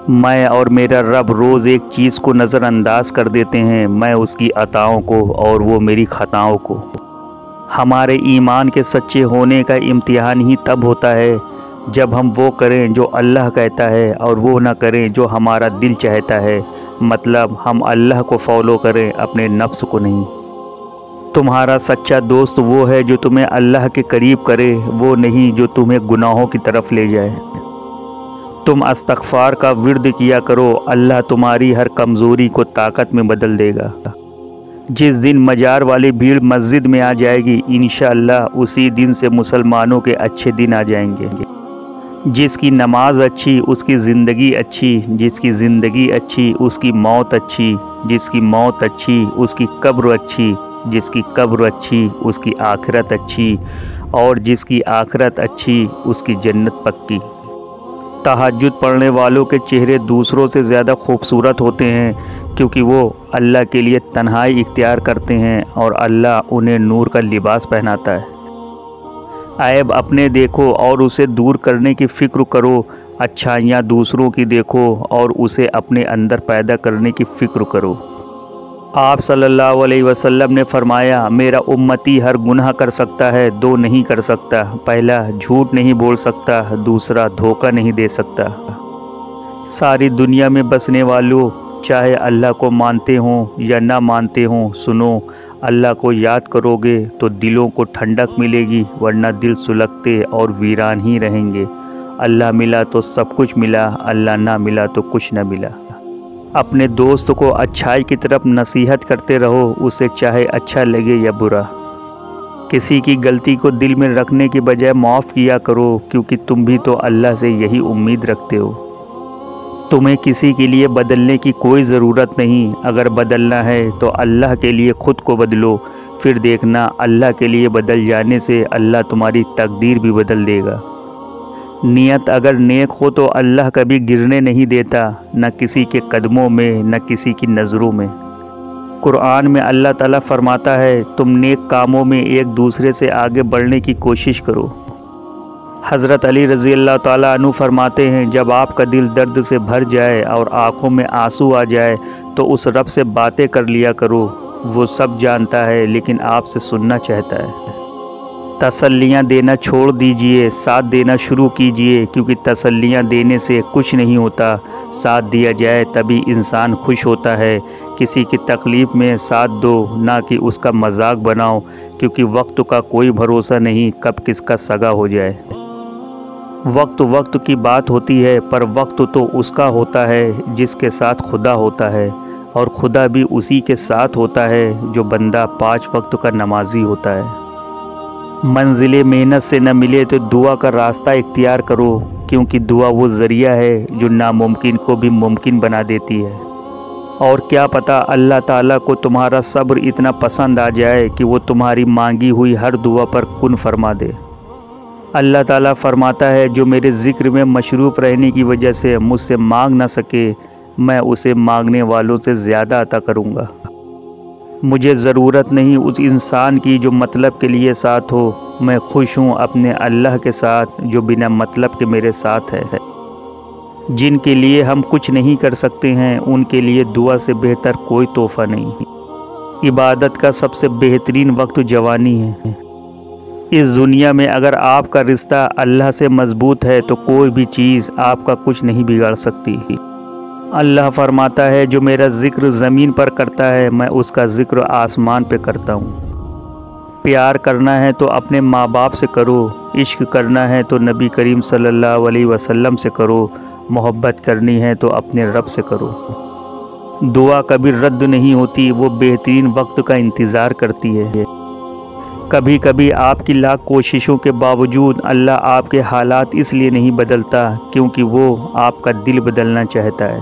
میں اور میرا رب روز ایک چیز کو نظر انداز کر دیتے ہیں، میں اس کی عطاؤں کو اور وہ میری خطاؤں کو۔ ہمارے ایمان کے سچے ہونے کا امتحان ہی تب ہوتا ہے جب ہم وہ کریں جو اللہ کہتا ہے اور وہ نہ کریں جو ہمارا دل چاہتا ہے، مطلب ہم اللہ کو فالو کریں، اپنے نفس کو نہیں۔ تمہارا سچا دوست وہ ہے جو تمہیں اللہ کے قریب کرے، وہ نہیں جو تمہیں گناہوں کی طرف لے جائے۔ تم استغفار کا ورد کیا کرو، اللہ تمہاری ہر کمزوری کو طاقت میں بدل دے گا۔ جس دن مزار والی بھیڑ مسجد میں آ جائے گی، انشاءاللہ اسی دن سے مسلمانوں کے اچھے دن آ جائیں گے۔ جس کی نماز اچھی اس کی زندگی اچھی، جس کی زندگی اچھی اس کی موت اچھی، جس کی موت اچھی اس کی قبر اچھی، جس کی قبر اچھی اس کی آخرت اچھی، اور جس کی آخرت اچھی اس کی جنت پکی۔ تہجد پڑھنے والوں کے چہرے دوسروں سے زیادہ خوبصورت ہوتے ہیں کیونکہ وہ اللہ کے لیے تنہائی اختیار کرتے ہیں اور اللہ انہیں نور کا لباس پہناتا ہے۔ عیب اپنے دیکھو اور اسے دور کرنے کی فکر کرو، اچھائیاں دوسروں کی دیکھو اور اسے اپنے اندر پیدا کرنے کی فکر کرو۔ آپ صلی اللہ علیہ وسلم نے فرمایا، میرا امتی ہر گناہ کر سکتا ہے، دو نہیں کر سکتا، پہلا جھوٹ نہیں بول سکتا، دوسرا دھوکہ نہیں دے سکتا۔ ساری دنیا میں بسنے والوں، چاہے اللہ کو مانتے ہوں یا نہ مانتے ہوں، سنو، اللہ کو یاد کرو گے تو دلوں کو ٹھنڈک ملے گی، ورنہ دل سلگتے اور ویران ہی رہیں گے۔ اللہ ملا تو سب کچھ ملا، اللہ نہ ملا تو کچھ نہ ملا۔ اپنے دوست کو اچھائی کی طرف نصیحت کرتے رہو، اسے چاہے اچھا لگے یا برا۔ کسی کی غلطی کو دل میں رکھنے کی بجائے معاف کیا کرو، کیونکہ تم بھی تو اللہ سے یہی امید رکھتے ہو۔ تمہیں کسی کے لیے بدلنے کی کوئی ضرورت نہیں، اگر بدلنا ہے تو اللہ کے لیے خود کو بدلو، پھر دیکھنا اللہ کے لیے بدل جانے سے اللہ تمہاری تقدیر بھی بدل دے گا۔ نیت اگر نیک ہو تو اللہ کبھی گرنے نہیں دیتا، نہ کسی کے قدموں میں نہ کسی کی نظروں میں۔ قرآن میں اللہ تعالیٰ فرماتا ہے، تم نیک کاموں میں ایک دوسرے سے آگے بڑھنے کی کوشش کرو۔ حضرت علی رضی اللہ تعالیٰ عنہ فرماتے ہیں، جب آپ کا دل درد سے بھر جائے اور آنکھوں میں آنسو آ جائے تو اس رب سے باتیں کر لیا کرو، وہ سب جانتا ہے لیکن آپ سے سننا چاہتا ہے۔ تسلیاں دینا چھوڑ دیجئے، ساتھ دینا شروع کیجئے، کیونکہ تسلیاں دینے سے کچھ نہیں ہوتا، ساتھ دیا جائے تبھی انسان خوش ہوتا ہے۔ کسی کی تکلیف میں ساتھ دو، نہ کہ اس کا مذاق بناؤ، کیونکہ وقت کا کوئی بھروسہ نہیں کب کس کا سگا ہو جائے۔ وقت کی بات ہوتی ہے، پر وقت تو اس کا ہوتا ہے جس کے ساتھ خدا ہوتا ہے، اور خدا بھی اسی کے ساتھ ہوتا ہے جو بندہ 5 وقت کا نمازی ہوتا ہے۔ منزل محنت سے نہ ملے تو دعا کا راستہ اختیار کرو، کیونکہ دعا وہ ذریعہ ہے جو ناممکن کو بھی ممکن بنا دیتی ہے۔ اور کیا پتہ اللہ تعالیٰ کو تمہارا صبر اتنا پسند آ جائے کہ وہ تمہاری مانگی ہوئی ہر دعا پر کن فرما دے۔ اللہ تعالیٰ فرماتا ہے، جو میرے ذکر میں مشروف رہنے کی وجہ سے مجھ سے مانگ نہ سکے، میں اسے مانگنے والوں سے زیادہ عطا کروں گا۔ مجھے ضرورت نہیں اس انسان کی جو مطلب کے لیے ساتھ ہو، میں خوش ہوں اپنے اللہ کے ساتھ جو بنا مطلب کے میرے ساتھ ہے۔ جن کے لیے ہم کچھ نہیں کر سکتے ہیں، ان کے لیے دعا سے بہتر کوئی تحفہ نہیں۔ عبادت کا سب سے بہترین وقت جوانی ہے۔ اس دنیا میں اگر آپ کا رشتہ اللہ سے مضبوط ہے تو کوئی بھی چیز آپ کا کچھ نہیں بگاڑ سکتی۔ اللہ فرماتا ہے، جو میرا ذکر زمین پر کرتا ہے میں اس کا ذکر آسمان پہ کرتا ہوں۔ پیار کرنا ہے تو اپنے ماں باپ سے کرو، عشق کرنا ہے تو نبی کریم صلی اللہ علیہ وسلم سے کرو، محبت کرنی ہے تو اپنے رب سے کرو۔ دعا کبھی رد نہیں ہوتی، وہ بہترین وقت کا انتظار کرتی ہے۔ کبھی کبھی آپ کی لاکھ کوششوں کے باوجود اللہ آپ کے حالات اس لیے نہیں بدلتا کیونکہ وہ آپ کا دل بدلنا چاہتا ہے۔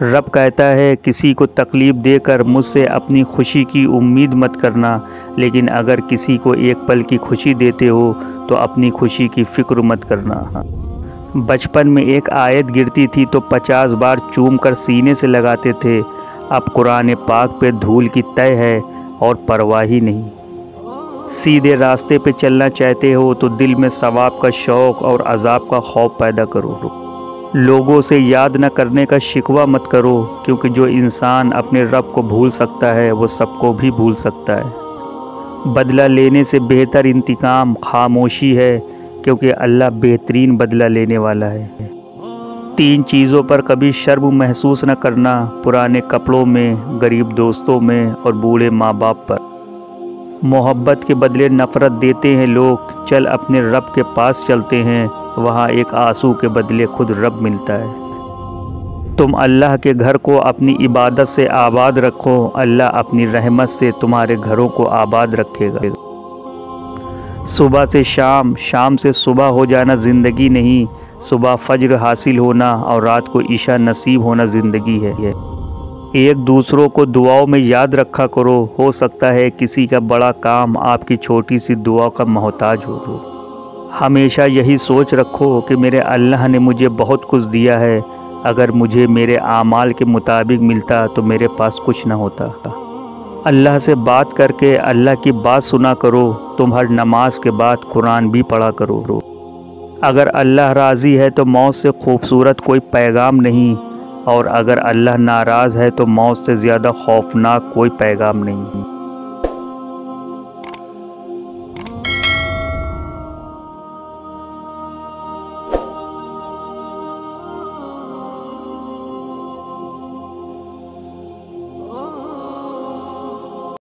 رب کہتا ہے، کسی کو تکلیف دے کر مجھ سے اپنی خوشی کی امید مت کرنا، لیکن اگر کسی کو ایک پل کی خوشی دیتے ہو تو اپنی خوشی کی فکر مت کرنا۔ بچپن میں ایک آیت گرتی تھی تو 50 بار چوم کر سینے سے لگاتے تھے، اب قرآن پاک پہ دھول کی طے ہے اور پرواہ ہی نہیں۔ سیدھے راستے پہ چلنا چاہتے ہو تو دل میں ثواب کا شوق اور عذاب کا خوف پیدا کرو۔ لوگوں سے یاد نہ کرنے کا شکوہ مت کرو، کیونکہ جو انسان اپنے رب کو بھول سکتا ہے وہ سب کو بھی بھول سکتا ہے۔ بدلہ لینے سے بہتر انتقام خاموشی ہے، کیونکہ اللہ بہترین بدلہ لینے والا ہے۔ 3 چیزوں پر کبھی شرم محسوس نہ کرنا: پرانے کپڑوں میں، غریب دوستوں میں اور بوڑھے ماں باپ پر۔ محبت کے بدلے نفرت دیتے ہیں لوگ، چل اپنے رب کے پاس چلتے ہیں، وہاں ایک آنسو کے بدلے خود رب ملتا ہے۔ تم اللہ کے گھر کو اپنی عبادت سے آباد رکھو، اللہ اپنی رحمت سے تمہارے گھروں کو آباد رکھے گا۔ صبح سے شام، شام سے صبح ہو جانا زندگی نہیں، صبح فجر حاصل ہونا اور رات کو عشاء نصیب ہونا زندگی ہے۔ ایک دوسروں کو دعاؤں میں یاد رکھا کرو، ہو سکتا ہے کسی کا بڑا کام آپ کی چھوٹی سی دعا کا محتاج ہو۔ ہمیشہ یہی سوچ رکھو کہ میرے اللہ نے مجھے بہت کچھ دیا ہے، اگر مجھے میرے اعمال کے مطابق ملتا تو میرے پاس کچھ نہ ہوتا۔ اللہ سے بات کر کے اللہ کی بات سنا کرو، تم ہر نماز کے بعد قرآن بھی پڑھا کرو۔ اگر اللہ راضی ہے تو موت سے خوبصورت کوئی پیغام نہیں، اور اگر اللہ ناراض ہے تو موت سے زیادہ خوفناک کوئی پیغام نہیں۔